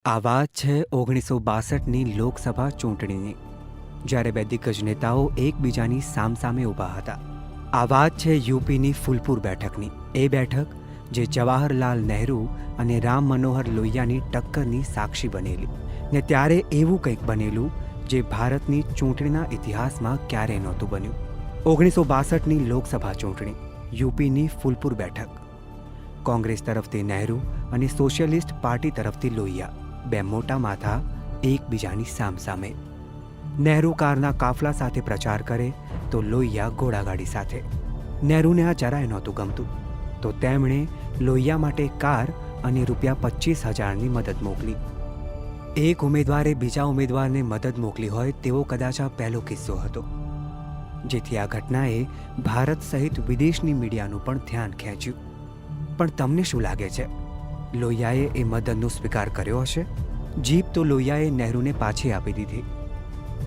આ વાત છે 1962ની લોકસભા ચૂંટણીની, જ્યારે બે દિગ્ગજ નેતાઓ એકબીજાની સામસામે ઊભા હતા. આ વાત છે યુપીની ફૂલપુર બેઠકની. એ બેઠક જે જવાહરલાલ નહેરુ અને રામ મનોહર લોહિયાની ટક્કરની સાક્ષી બનેલી. ને ત્યારે એવું કંઈક બનેલું જે ભારતની ચૂંટણીના ઇતિહાસમાં ક્યારેય નહોતું બન્યું. 1962ની લોકસભા ચૂંટણી, યુપીની ફૂલપુર બેઠક. કોંગ્રેસ તરફથી નહેરુ અને સોશિયલિસ્ટ પાર્ટી તરફથી લોહિયા, બે મોટા માથા એકબીજાની સામસામે. નહેરુ કારના કાફલા સાથે પ્રચાર કરે તો લોહિયા ઘોડાગાડી સાથે. નહેરુને આ જરાય નહોતું ગમતું, તો તેમણે લોહિયા માટે કાર અને ₹25,000ની મદદ મોકલી. એક ઉમેદવારે બીજા ઉમેદવારને મદદ મોકલી હોય તેવો કદાચ આ પહેલો કિસ્સો હતો, જેથી આ ઘટનાએ ભારત સહિત વિદેશની મીડિયાનું પણ ધ્યાન ખેંચ્યું. પણ તમને શું લાગે છે, લોહિયાએ એ મદદનો સ્વીકાર કર્યો હશે? જીપ તો લોહિયાએ નહેરુને પાછી આપી દીધી,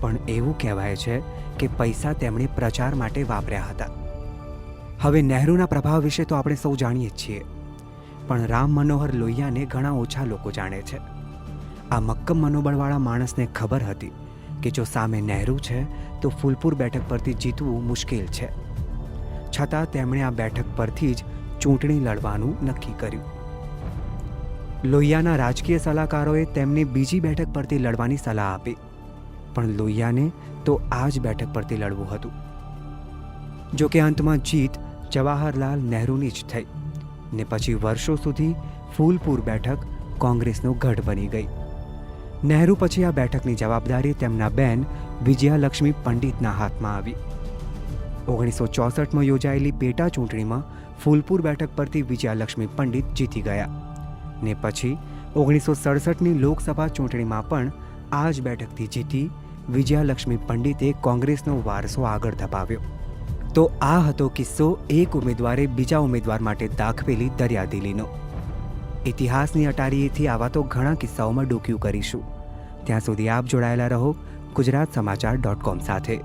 પણ એવું કહેવાય છે કે પૈસા તેમણે પ્રચાર માટે વાપર્યા હતા. હવે નહેરુના પ્રભાવ વિશે તો આપણે સૌ જાણીએ જ છીએ, પણ રામ મનોહર લોહિયાને ઘણા ઓછા લોકો જાણે છે. આ મક્કમ મનોબળવાળા માણસને ખબર હતી કે જો સામે નહેરુ છે તો ફૂલપુર બેઠક પરથી જીતવું મુશ્કેલ છે. છતાં તેમણે આ બેઠક પરથી જ ચૂંટણી લડવાનું નક્કી કર્યું. લોહિયાના રાજકીય સલાહકારોએ તેમને બીજી બેઠક પરથી લડવાની સલાહ આપી, પણ લોહિયાને તો આ જ બેઠક પરથી લડવું હતું. જો કે અંતમાં જીત જવાહરલાલ નહેરુની જ થઈ, ને પછી વર્ષો સુધી ફૂલપુર બેઠક કોંગ્રેસનો ગઢ બની ગઈ. નહેરુ પછી આ બેઠકની જવાબદારી તેમના બહેન વિજયાલક્ષ્મી પંડિતના હાથમાં આવી. 1964માં યોજાયેલી પેટા ચૂંટણીમાં ફૂલપુર બેઠક પરથી વિજયાલક્ષ્મી પંડિત જીતી ગયા, ને પછી 1967ની લોકસભા ચૂંટણીમાં પણ આ જ બેઠકથી જીતી વિજયાલક્ષ્મી પંડિતે કોંગ્રેસનો વારસો આગળ ધપાવ્યો. તો આ હતો કિસ્સો એક ઉમેદવારે બીજા ઉમેદવાર માટે દાખવેલી દરિયાદિલીનો. ઇતિહાસની અટારીએથી આવા તો ઘણા કિસ્સાઓમાં ડોક્યું કરીશું. ત્યાં સુધી આપ જોડાયેલા રહો ગુજરાત સમાચાર .com સાથે.